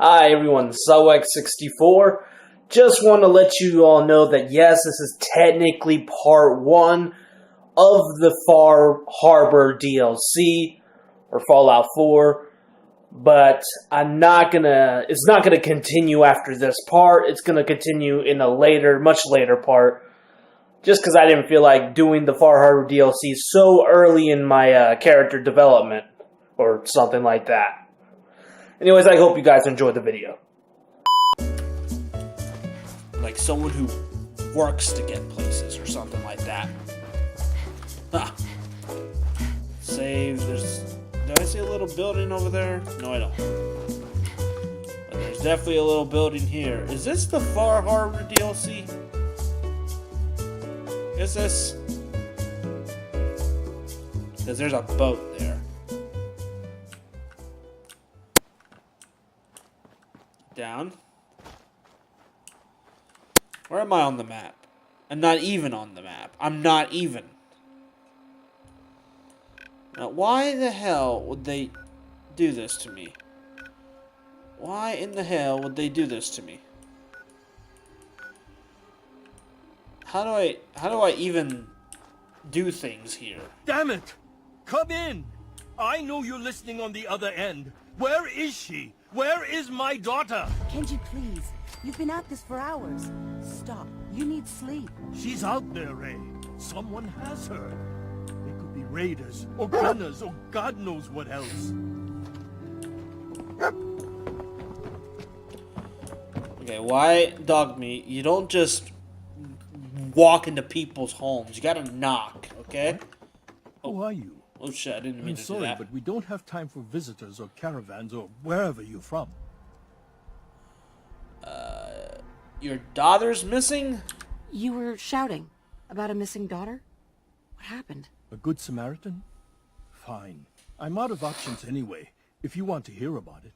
Hi everyone, Selwex64. Just want to let you all know that yes, this is technically part 1 of the Far Harbor DLC, or Fallout 4, but it's not gonna continue after this part. It's gonna continue in a much later part, just because I didn't feel like doing the Far Harbor DLC so early in my character development, or something like that. Anyways, I hope you guys enjoyed the video. Like someone who works to get places or something like that. Ah. Save, do I see a little building over there? No, I don't. But there's definitely a little building here. Is this the Far Harbor DLC? Is this? Because there's a boat there. Down. Where am I on the map? I'm not even on the map. I'm not even. Now, why the hell would they do this to me? Why in the hell would they do this to me? How do I even do things here? Damn it! Come in! I know you're listening on the other end. Where is she? Where is my daughter? Kenji, please. You've been at this for hours. Stop. You need sleep. She's out there, Ray. Someone has her. They could be raiders, or gunners, or God knows what else. Okay, why dog meat? You don't just walk into people's homes. You gotta knock, okay? Who are you? Oh shit, I didn't mean to do that. But we don't have time for visitors or caravans or wherever you're from. Your daughter's missing? You were shouting about a missing daughter? What happened? A good Samaritan? Fine. I'm out of options anyway, if you want to hear about it.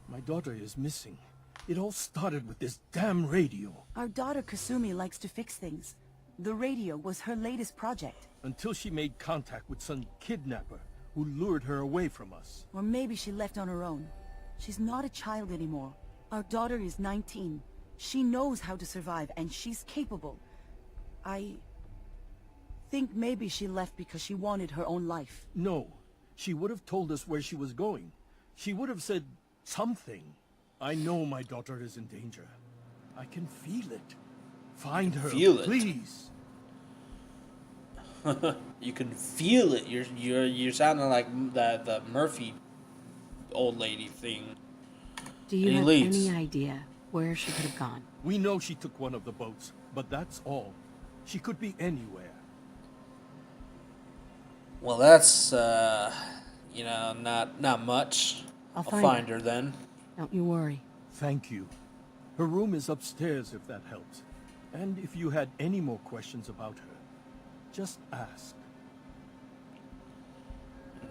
My daughter is missing. It all started with this damn radio. Our daughter Kasumi likes to fix things. The radio was her latest project. Until she made contact with some kidnapper who lured her away from us. Or maybe she left on her own. She's not a child anymore. Our daughter is 19. She knows how to survive, and she's capable. I think maybe she left because she wanted her own life. No. She would have told us where she was going. She would have said something. I know my daughter is in danger. I can feel it. Find her, please. You can feel it. You're sounding like the Murphy old lady thing. Do you have any idea where she could have gone? We know she took one of the boats, but that's all. She could be anywhere. Well, that's not much. I'll find her then. Don't you worry. Thank you. Her room is upstairs if that helps. And if you had any more questions about her, just ask.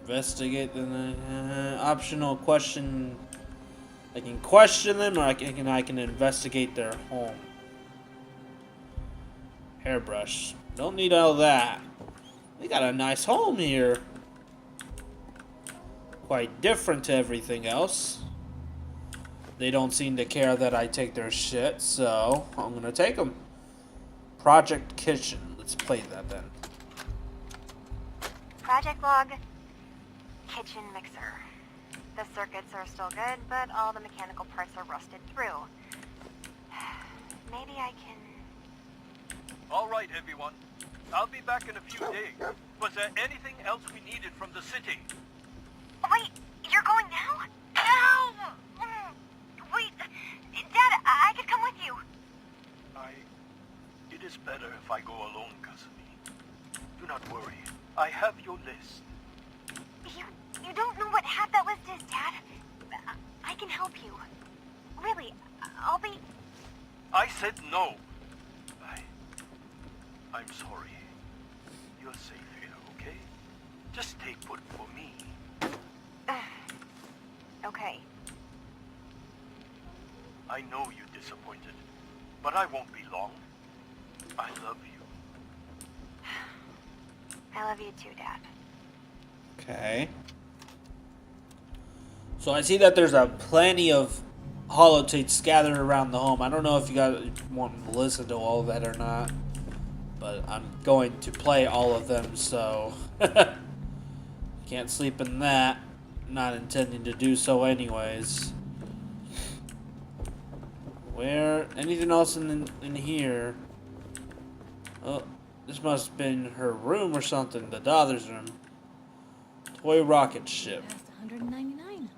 Investigate the optional question. I can question them, or I can investigate their home. Hairbrush. Don't need all that. They got a nice home here. Quite different to everything else. They don't seem to care that I take their shit, so I'm gonna take them. Project Kitchen. Let's play that then. Project log. Kitchen mixer. The circuits are still good, but all the mechanical parts are rusted through. Maybe I can... All right, everyone. I'll be back in a few days. Was there anything else we needed from the city? Wait, you're going now? No! Wait, Dad, I could come with you. It is better if I go alone, Kasumi. Do not worry. I have your list. You don't know what half that list is, Dad. I can help you. Really, I'll be... I said no. I'm sorry. You're safe here, okay? Just stay put for me. Okay. I know you're disappointed, but I won't be long. I love you. I love you too, Dad. Okay. So I see that there's a plenty of holotapes scattered around the home. I don't know if you guys want to listen to all of that or not, but I'm going to play all of them, so can't sleep in that. Not intending to do so anyways. Where? Anything else in here? Oh, this must have been her room or something. The daughter's room. Toy rocket ship. Past 199.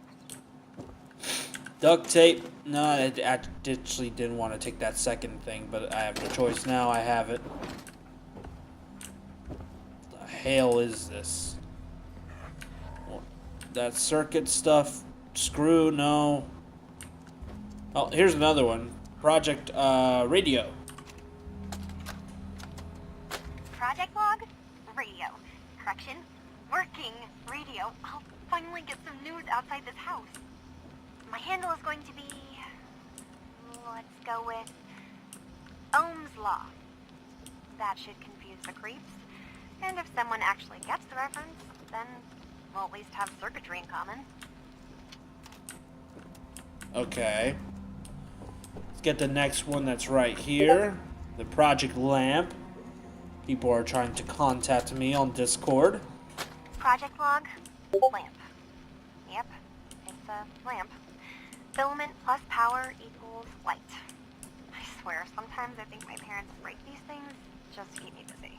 Duct tape. No, I actually didn't want to take that second thing, but I have no choice now. I have it. What the hell is this? That circuit stuff. Screw, no. Oh, here's another one. Project Radio. Project log? Radio. Correction. Working radio. I'll finally get some news outside this house. My handle is going to be... let's go with... Ohm's Law. That should confuse the creeps. And if someone actually gets the reference, then we'll at least have circuitry in common. Okay. Let's get the next one that's right here. The Project Lamp. People are trying to contact me on Discord. Project log? Lamp. Yep, it's a lamp. Filament plus power equals light. I swear, sometimes I think my parents break these things just to keep me busy.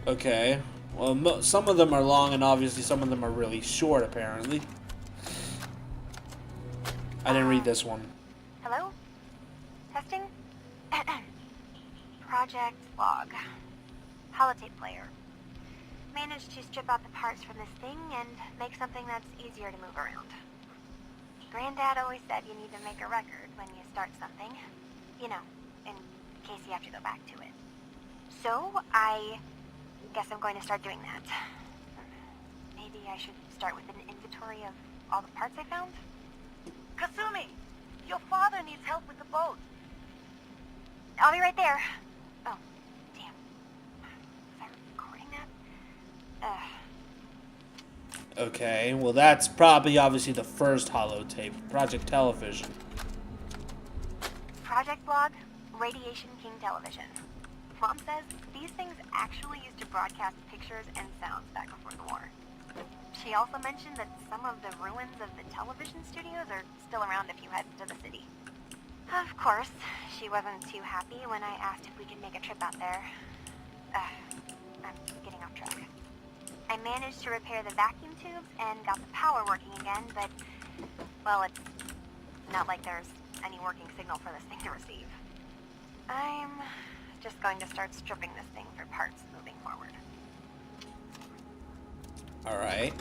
Okay. Well, some of them are long, and obviously some of them are really short, apparently. I didn't read this one. Hello? Testing? Project log. Holotape player. Managed to strip out the parts from this thing and make something that's easier to move around. Granddad always said you need to make a record when you start something. You know, in case you have to go back to it. So, I guess I'm going to start doing that. Maybe I should start with an inventory of all the parts I found? Kasumi, your father needs help with the boat. I'll be right there. Oh, damn. Was I recording that? Okay, well that's probably obviously the first holotape. Project Television. Project log, Radiation King Television. Mom says these things actually used to broadcast pictures and sounds back before the war. She also mentioned that some of the ruins of the television studios are still around if you head to the city. Of course, she wasn't too happy when I asked if we could make a trip out there. I'm getting off track. I managed to repair the vacuum tubes and got the power working again, but, well, it's not like there's any working signal for this thing to receive. I'm just going to start stripping this thing for parts moving forward. Alright.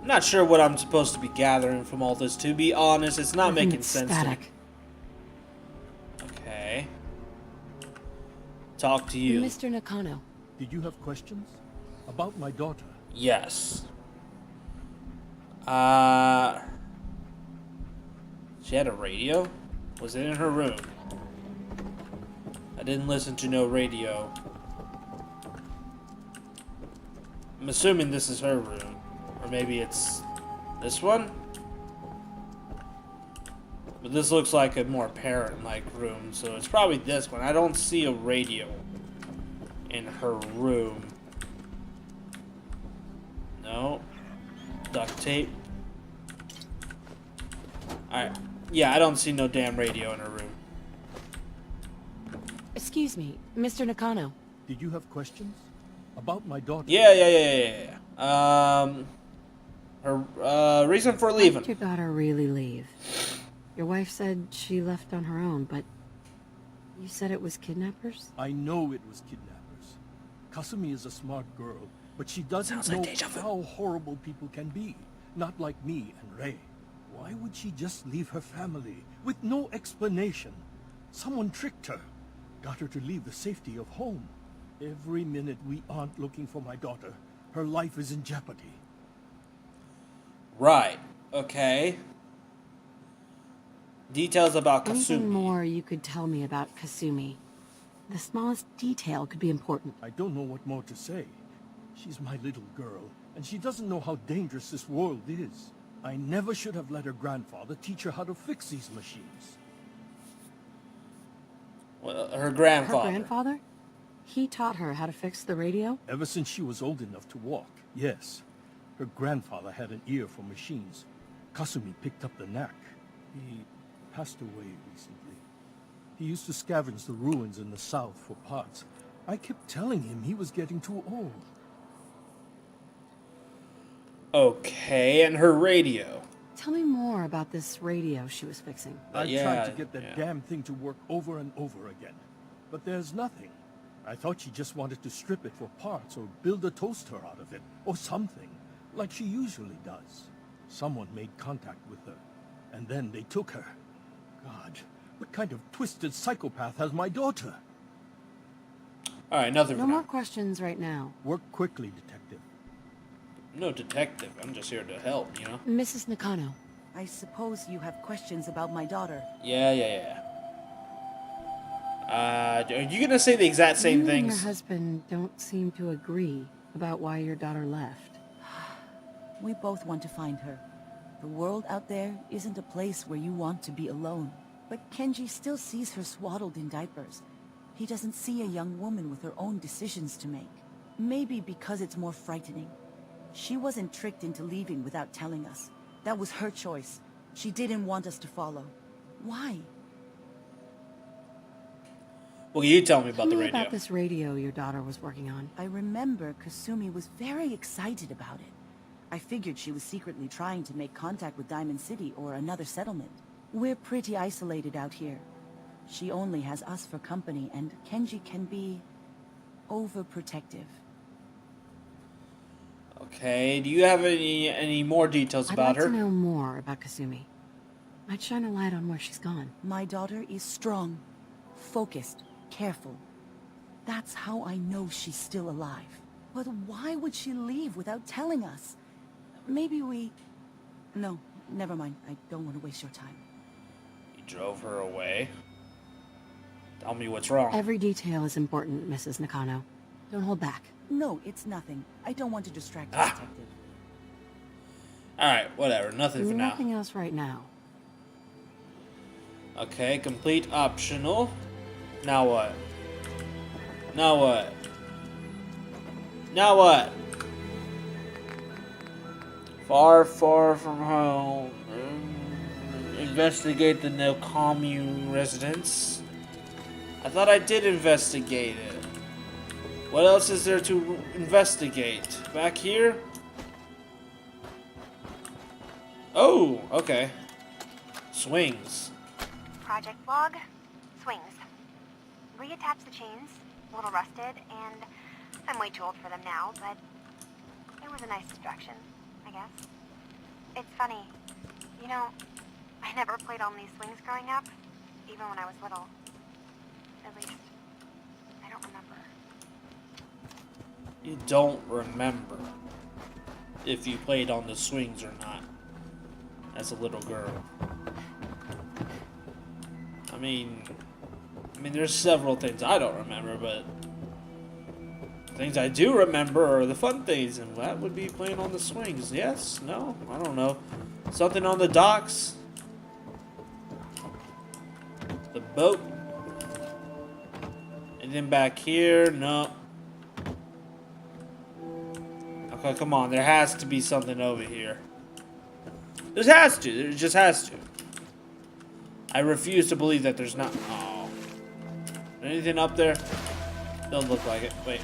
I'm not sure what I'm supposed to be gathering from all this, to be honest. It's not making sense to me. Okay. Talk to you. Mr. Nakano. Did you have questions? About my daughter? Yes. She had a radio? Was it in her room? I didn't listen to no radio. I'm assuming this is her room. Or maybe it's this one? But this looks like a more parent-like room, so it's probably this one. I don't see a radio in her room. No. Duct tape. Alright. Yeah, I don't see no damn radio in her room. Excuse me, Mr. Nakano. Did you have questions? About my daughter? Yeah. Her reason for Why leaving. did your daughter really leave? Your wife said she left on her own, but you said it was kidnappers? I know it was kidnappers. Kasumi is a smart girl, but she doesn't Sounds like know deja vu. how horrible people can be. Not like me and Ray. Why would she just leave her family with no explanation? Someone tricked her. Got her to leave the safety of home. Every minute we aren't looking for my daughter, her life is in jeopardy. Right. Okay. Details about Anything Kasumi. more you could tell me about Kasumi? The smallest detail could be important. I don't know what more to say. She's my little girl, and she doesn't know how dangerous this world is. I never should have let her grandfather teach her how to fix these machines. Well, her Her grandfather. grandfather? He taught her how to fix the radio? Ever since she was old enough to walk, yes. Her grandfather had an ear for machines. Kasumi picked up the knack. He passed away recently. He used to scavenge the ruins in the south for parts. I kept telling him he was getting too old. Okay, and her radio. Tell me more about this radio she was fixing. I Yeah, tried to get that yeah. damn thing to work over and over again. But there's nothing. I thought she just wanted to strip it for parts or build a toaster out of it, or something, like she usually does. Someone made contact with her, and then they took her. God, what kind of twisted psychopath has my daughter? Alright, nothing No for more now. questions right now. Work quickly, detective. No detective. I'm just here to help, you know? Mrs. Nakano, I suppose you have questions about my daughter. Yeah. Are you gonna say the exact same you and your things? husband don't seem to agree about why your daughter left. We both want to find her. The world out there isn't a place where you want to be alone. But Kenji still sees her swaddled in diapers. He doesn't see a young woman with her own decisions to make. Maybe because it's more frightening. She wasn't tricked into leaving without telling us. That was her choice. She didn't want us to follow. Why? Well, you tell me Tell about the me radio. about this radio your daughter was working on. I remember Kasumi was very excited about it. I figured she was secretly trying to make contact with Diamond City or another settlement. We're pretty isolated out here. She only has us for company, and Kenji can be overprotective. Okay, do you have any more details I'd about like her? to know more about Kasumi. Might shine a light on where she's gone. My daughter is strong, focused, careful. That's how I know she's still alive. But why would she leave without telling us? Maybe we... No, never mind. I don't want to waste your time. You drove her away. Tell me what's wrong. Every detail is important, Mrs. Nakano. Don't hold back. No, it's nothing. I don't want to distract the Ah. detective. Alright, whatever. Nothing for now. Nothing else right now. Okay, complete optional. Now what? Now what? Now what? Far, far from home. Investigate the no commune residence. I thought I did investigate it. What else is there to investigate? Back here? Oh, okay. Swings. Project log, swings. Reattach the chains, a little rusted, and I'm way too old for them now, but it was a nice distraction, I guess. It's funny, you know, I never played on these swings growing up, even when I was little. At least, I don't remember. You don't remember if you played on the swings or not as a little girl. I mean, there's several things I don't remember, but things I do remember are the fun things, and that would be playing on the swings. Yes? No? I don't know. Something on the docks? The boat? And then back here? No. Okay, come on. There has to be something over here. There has to. There just has to. I refuse to believe that there's not. Oh. Anything up there? Doesn't look like it. Wait.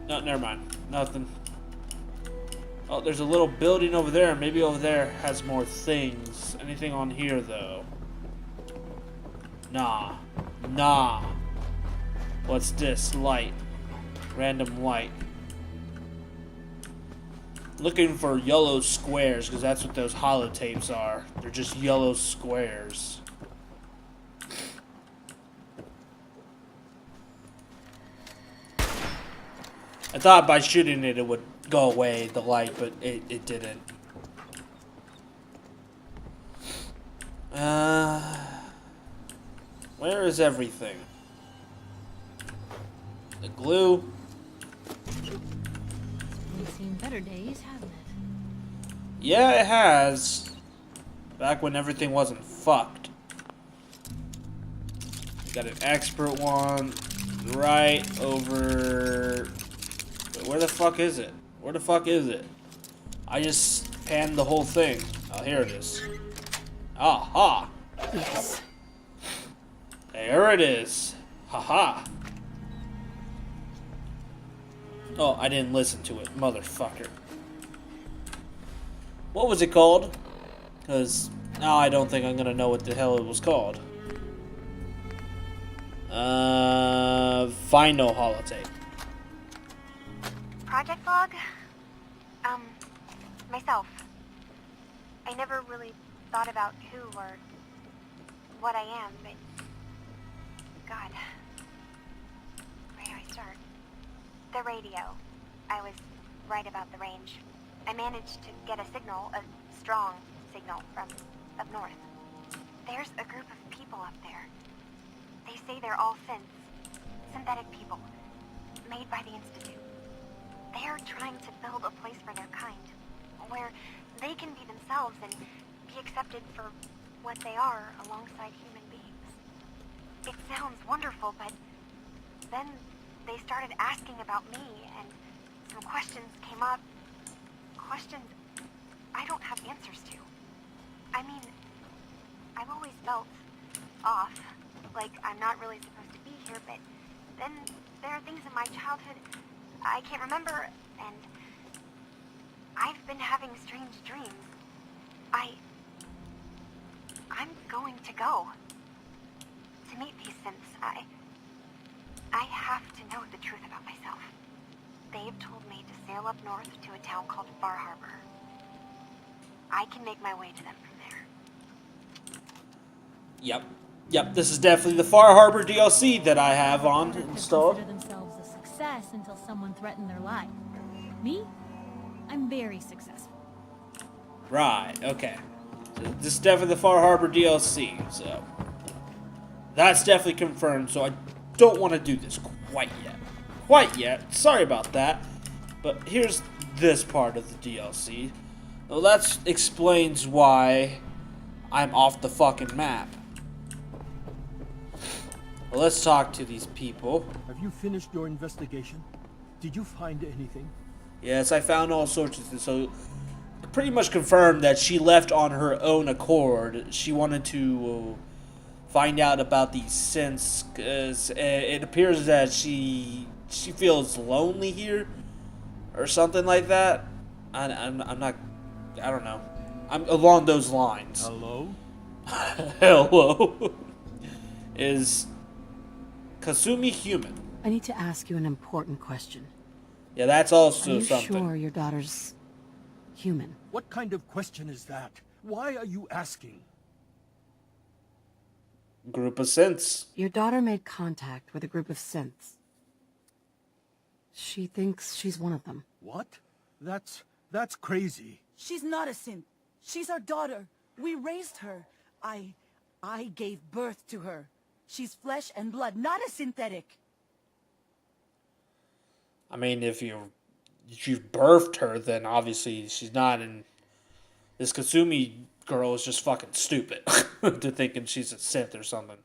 No, never mind. Nothing. Oh, there's a little building over there. Maybe over there has more things. Anything on here, though? Nah. What's this? Light. Random light. Looking for yellow squares, because that's what those holotapes are. They're just yellow squares. I thought by shooting it, it would go away, the light, but it didn't. Where is everything? The glue. We've seen better days, hasn't it? Yeah, it has. Back when everything wasn't fucked. Got an expert one right over... Where the fuck is it? Where the fuck is it? I just panned the whole thing. Oh, here it is. Aha! Yes. There it is. Haha. Oh, I didn't listen to it, motherfucker. What was it called? Because now I don't think I'm gonna know what the hell it was called. Final holotape. Project log? Myself. I never really thought about who or what I am, but... God. Where do I start? The radio. I was right about the range. I managed to get a signal, a strong signal, from up north. There's a group of people up there. They say they're all synthetic people, made by the Institute. They're trying to build a place for their kind, where they can be themselves and be accepted for what they are alongside human beings. It sounds wonderful, but then they started asking about me, and some questions came up. Questions I don't have answers to. I mean, I've always felt off, like I'm not really supposed to be here, but then there are things in my childhood I can't remember, and I've been having strange dreams. I'm going to go to meet these synths. I have to know the truth about myself. They've told me to sail up north to a town called Far Harbor. I can make my way to them from there. Yep, this is definitely the Far Harbor DLC that I have on installed. Consider themselves a success until someone threatened their life. Me? I'm very successful. Right, okay. So this is definitely the Far Harbor DLC, so... That's definitely confirmed, so I don't want to do this quite yet. Sorry about that. But here's this part of the DLC. Well, that explains why I'm off the fucking map. Well, let's talk to these people. Have you finished your investigation? Did you find anything? Yes, I found all sorts of things. So, pretty much confirmed that she left on her own accord. She wanted to find out about these synths, because it appears that she feels lonely here, or something like that. I'm not, I don't know. I'm along those lines. Hello? Hello. Is Kasumi human? I need to ask you an important question. Yeah, that's also Are you something. sure your daughter's human? What kind of question is that? Why are you asking? Group of synths. Your daughter made contact with a group of synths. She thinks she's one of them. What? That's crazy. She's not a synth. She's our daughter. We raised her. I gave birth to her. She's flesh and blood, not a synthetic. I mean, if you've birthed her, then obviously she's not. And this Kasumi girl is just fucking stupid to thinking she's a synth or something.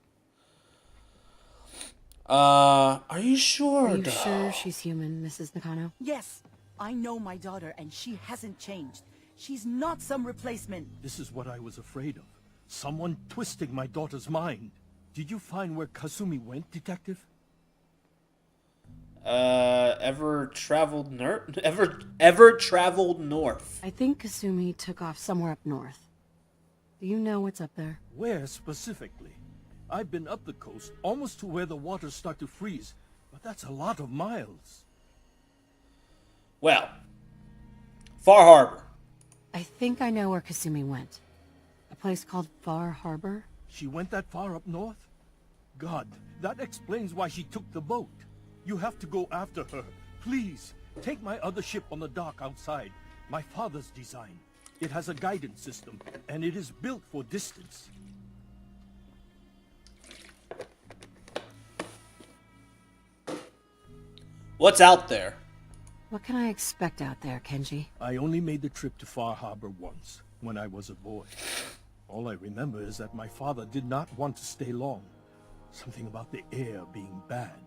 Are you sure? Are you sure she's human, Mrs. Nakano? Yes, I know my daughter, and she hasn't changed. She's not some replacement. This is what I was afraid of. Someone twisting my daughter's mind. Did you find where Kasumi went, Detective? Ever traveled north? I think Kasumi took off somewhere up north. Do you know what's up there? Where specifically? I've been up the coast, almost to where the waters start to freeze, but that's a lot of miles. Well, Far Harbor. I think I know where Kasumi went. A place called Far Harbor? She went that far up north? God, that explains why she took the boat. You have to go after her. Please, take my other ship on the dock outside. My father's design. It has a guidance system, and it is built for distance. What's out there? What can I expect out there, Kenji? I only made the trip to Far Harbor once, when I was a boy. All I remember is that my father did not want to stay long. Something about the air being bad.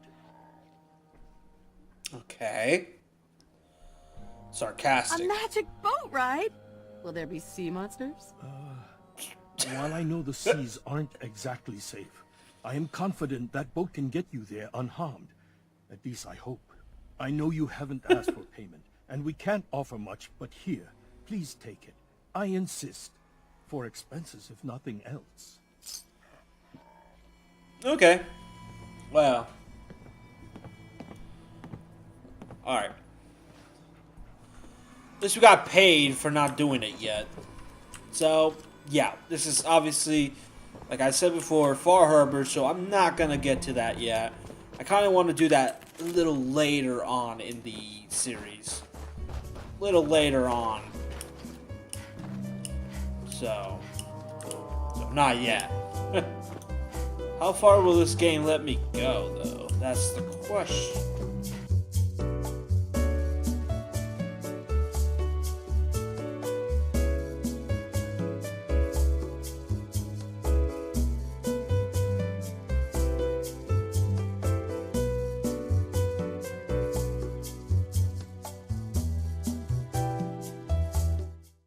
Okay. Sarcastic. A magic boat ride? Will there be sea monsters? While I know the seas aren't exactly safe, I am confident that boat can get you there unharmed. At least I hope. I know you haven't asked for payment, and we can't offer much, but here, please take it. I insist. For expenses, if nothing else. Okay. Well. Alright. At least we got paid for not doing it yet. So, yeah. This is obviously, like I said before, Far Harbor, so I'm not going to get to that yet. I kind of want to do that a little later on in the series. A little later on. So not yet. How far will this game let me go, though? That's the question.